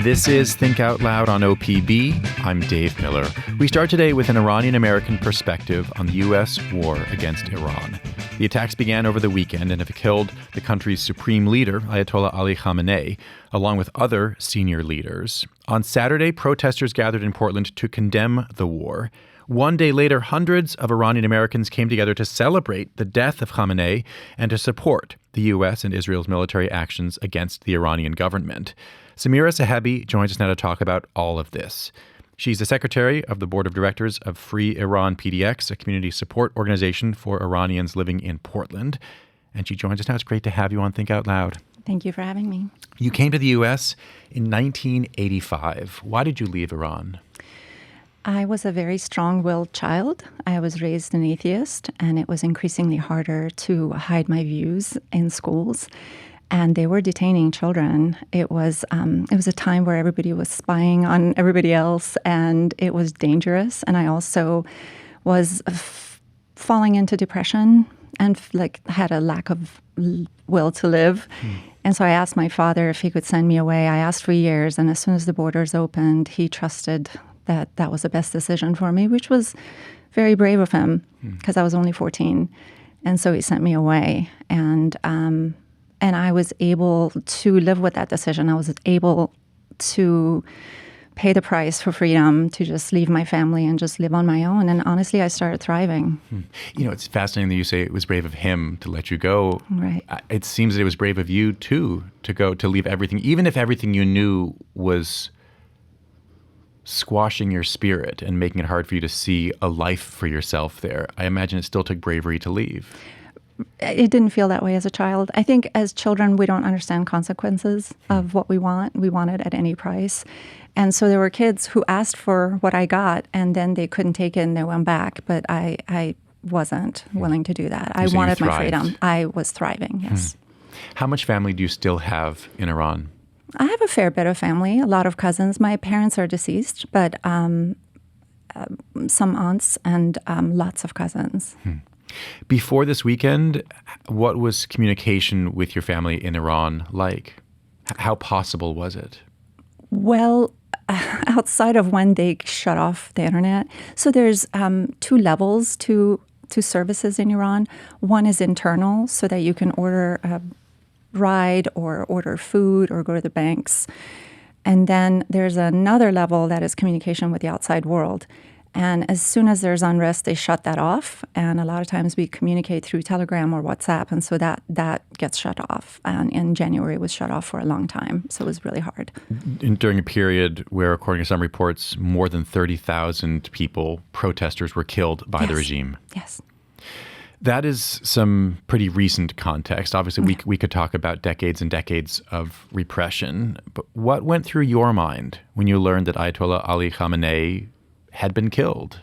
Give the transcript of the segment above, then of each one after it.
This is Think Out Loud on OPB. I'm Dave Miller. We start today with an Iranian-American perspective on the U.S. war against Iran. The attacks began over the weekend and have killed the country's supreme leader, Ayatollah Ali Khamenei, along with other senior leaders. On Saturday, protesters gathered in Portland to condemn the war. One day later, hundreds of Iranian Americans came together to celebrate the death of Khamenei and to support the U.S. and Israel's military actions against the Iranian government. Samira Sahebi joins us now to talk about all of this. She's the secretary of the board of directors of Free Iran PDX, a community support organization for Iranians living in Portland. And she joins us now. It's great to have you on Think Out Loud. Thank you for having me. You came to the U.S. in 1985. Why did you leave Iran? I was a very strong-willed child. I was raised an atheist, and it was increasingly harder to hide my views in schools. And they were detaining children. It was a time where everybody was spying on everybody else, and it was dangerous. And I also was falling into depression and had a lack of will to live. And so I asked my father if he could send me away. I asked for years, and as soon as the borders opened, he trusted that that was the best decision for me, which was very brave of him because I was only 14. And so he sent me away, and I was able to live with that decision. I was able to pay the price for freedom, to just leave my family and just live on my own. And honestly, I started thriving. You know, it's fascinating that you say it was brave of him to let you go. Right. It seems that it was brave of you, too, to go, to leave everything, even if everything you knew was squashing your spirit and making it hard for you to see a life for yourself there. I imagine it still took bravery to leave. It didn't feel that way as a child. I think as children, we don't understand consequences of what we want. We want it at any price. And so there were kids who asked for what I got, and then they couldn't take it and they went back. But I wasn't willing to do that. I wanted my freedom. I was thriving, yes. How much family do you still have in Iran? I have a fair bit of family, a lot of cousins. My parents are deceased, but some aunts and lots of cousins. Before this weekend, what was communication with your family in Iran like? How possible was it? Well, outside of when they shut off the internet, so there's two levels to services in Iran. One is internal, so that you can order a ride or order food or go to the banks. And then there's another level that is communication with the outside world. And as soon as there's unrest, they shut that off. And a lot of times we communicate through Telegram or WhatsApp. And so that gets shut off. And in January, it was shut off for a long time. So it was really hard. During a period where, according to some reports, more than 30,000 people, protesters, were killed by the regime. Yes. That is some pretty recent context. Obviously, we could talk about decades and decades of repression. But what went through your mind when you learned that Ayatollah Ali Khamenei had been killed?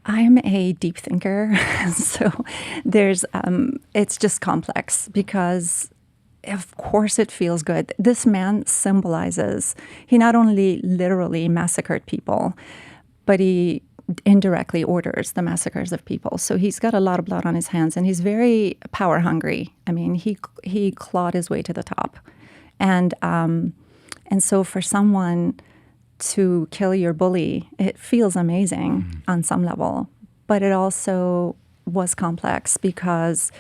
I'm a deep thinker, so it's just complex because, of course, it feels good. This man symbolizes, he not only literally massacred people, but he indirectly orders the massacres of people. So he's got a lot of blood on his hands, and he's very power hungry. I mean, he clawed his way to the top, and so for someone to kill your bully, it feels amazing on some level. But it also was complex because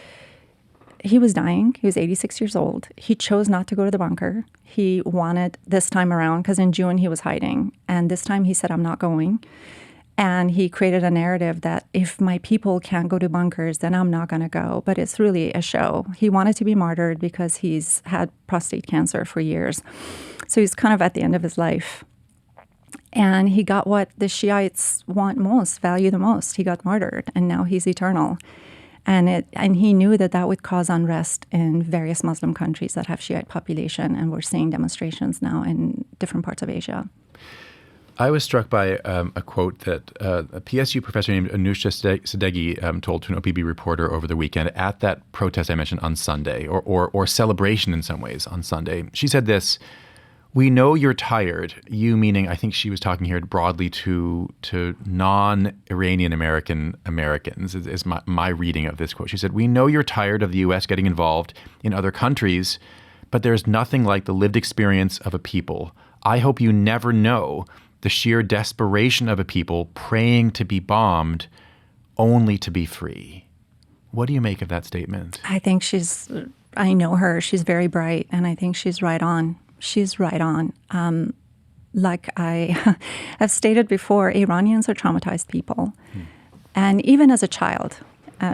he was dying. He was 86 years old. He chose not to go to the bunker. He wanted this time around, because in June he was hiding. And this time he said, I'm not going. And he created a narrative that if my people can't go to bunkers, then I'm not going to go. But it's really a show. He wanted to be martyred because he's had prostate cancer for years. So he's kind of at the end of his life. And he got what the Shiites want most, value the most. He got martyred, and now he's eternal. And he knew that would cause unrest in various Muslim countries that have Shiite population, and we're seeing demonstrations now in different parts of Asia. I was struck by a quote that a PSU professor named Anusha Sadeghi told to an OPB reporter over the weekend at that protest I mentioned on Sunday, or celebration in some ways on Sunday. She said this: We know you're tired. You meaning, I think she was talking here broadly to non-Iranian Americans is my reading of this quote. She said, "We know you're tired of the U.S. getting involved in other countries, but there's nothing like the lived experience of a people. I hope you never know the sheer desperation of a people praying to be bombed only to be free." What do you make of that statement? I know her. She's very bright, and I think she's right on. She's right on. Like I have stated before, Iranians are traumatized people. And even as a child,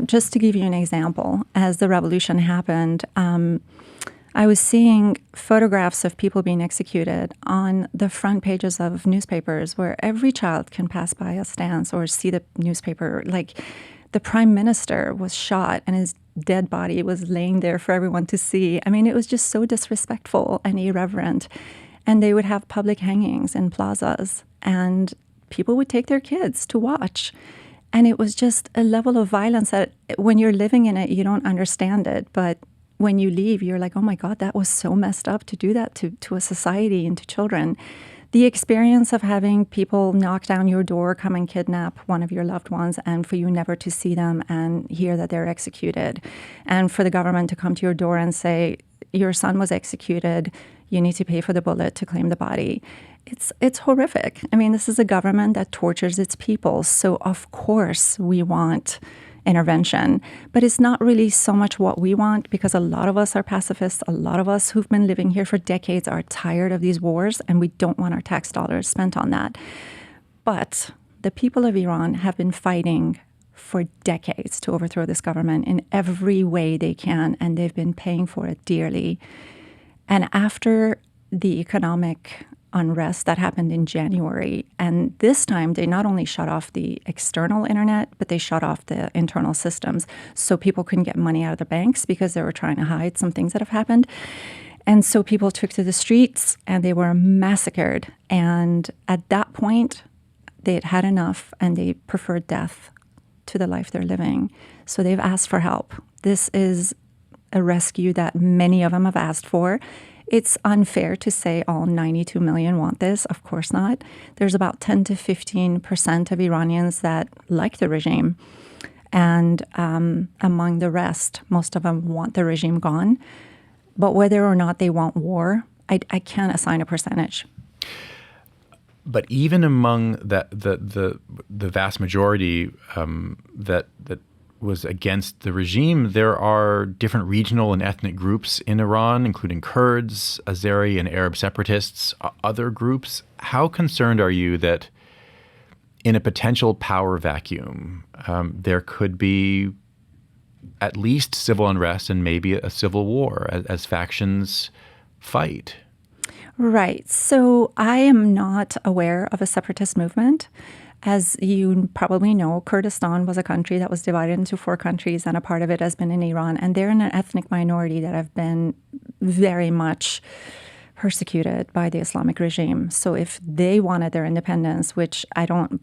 just to give you an example, as the revolution happened, I was seeing photographs of people being executed on the front pages of newspapers where every child can pass by a stance or see the newspaper. Like the prime minister was shot and his dead body was laying there for everyone to see. I mean, it was just so disrespectful and irreverent. And they would have public hangings in plazas, and people would take their kids to watch. And it was just a level of violence that when you're living in it, you don't understand it. But when you leave, you're like, oh my God, that was so messed up to do that to a society and to children. The experience of having people knock down your door, come and kidnap one of your loved ones, and for you never to see them and hear that they're executed. And for the government to come to your door and say, your son was executed, you need to pay for the bullet to claim the body. It's horrific. I mean, this is a government that tortures its people. So of course we want intervention. But it's not really so much what we want, because a lot of us are pacifists. A lot of us who've been living here for decades are tired of these wars, and we don't want our tax dollars spent on that. But the people of Iran have been fighting for decades to overthrow this government in every way they can, and they've been paying for it dearly. And after the economic unrest that happened in January, and this time they not only shut off the external internet, but they shut off the internal systems so people couldn't get money out of the banks because they were trying to hide some things that have happened. And so people took to the streets and they were massacred. And at that point, they had had enough and they preferred death to the life they're living. So they've asked for help. This is a rescue that many of them have asked for. It's unfair to say all 92 million want this. Of course not. There's about 10 to 15% of Iranians that like the regime. And among the rest, most of them want the regime gone. But whether or not they want war, I can't assign a percentage. But even among the vast majority that was against the regime, there are different regional and ethnic groups in Iran, including Kurds, Azeri, and Arab separatists, other groups. How concerned are you that in a potential power vacuum, there could be at least civil unrest and maybe a civil war as factions fight? Right. So I am not aware of a separatist movement. As you probably know, Kurdistan was a country that was divided into 4 countries, and a part of it has been in Iran. And they're an ethnic minority that have been very much persecuted by the Islamic regime. So if they wanted their independence, which I don't,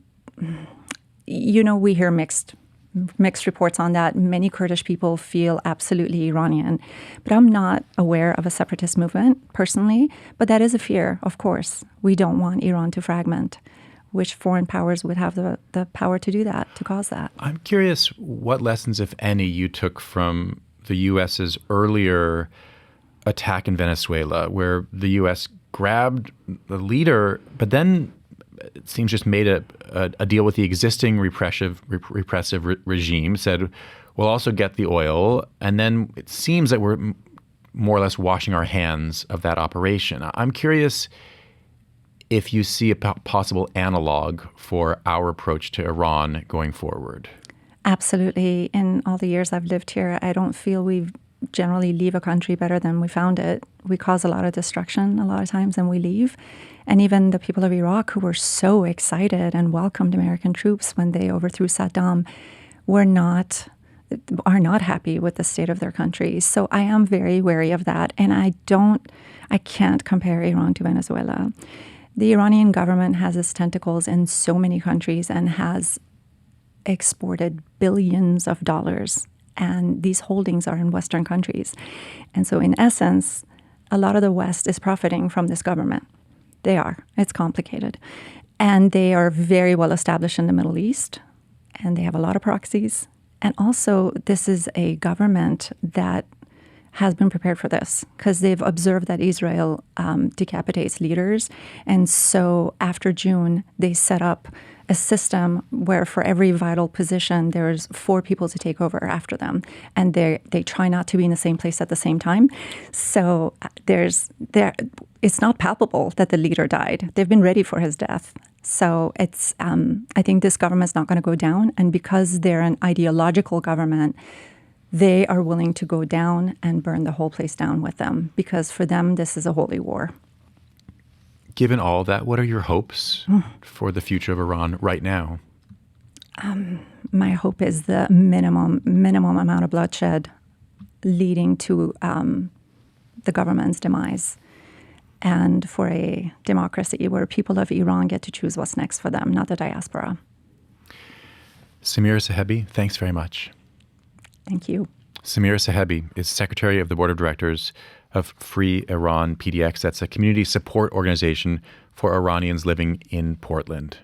we hear mixed reports on that. Many Kurdish people feel absolutely Iranian. But I'm not aware of a separatist movement personally. But that is a fear, of course. We don't want Iran to fragment. Which foreign powers would have the power to do that, to cause that? I'm curious what lessons, if any, you took from the U.S.'s earlier attack in Venezuela, where the U.S. grabbed the leader, but then it seems just made a deal with the existing repressive regime, said, we'll also get the oil, and then it seems that we're more or less washing our hands of that operation. I'm curious if you see a possible analog for our approach to Iran going forward. Absolutely. In all the years I've lived here, I don't feel we generally leave a country better than we found it. We cause a lot of destruction a lot of times and we leave. And even the people of Iraq, who were so excited and welcomed American troops when they overthrew Saddam, are not happy with the state of their country. So I am very wary of that. And I can't compare Iran to Venezuela. The Iranian government has its tentacles in so many countries and has exported billions of dollars. And these holdings are in Western countries. And so in essence, a lot of the West is profiting from this government. They are. It's complicated. And they are very well established in the Middle East, and they have a lot of proxies. And also, this is a government that has been prepared for this because they've observed that Israel decapitates leaders. And so after June, they set up a system where for every vital position, there's 4 people to take over after them. And they try not to be in the same place at the same time. So it's not palpable that the leader died. They've been ready for his death. So it's I think this government's not going to go down. And because they're an ideological government, they are willing to go down and burn the whole place down with them, because for them, this is a holy war. Given all that, what are your hopes for the future of Iran right now? My hope is the minimum amount of bloodshed leading to the government's demise, and for a democracy where people of Iran get to choose what's next for them, not the diaspora. Samira Sahebi, thanks very much. Thank you. Samira Sahebi is Secretary of the Board of Directors of Free Iran PDX. That's a community support organization for Iranians living in Portland.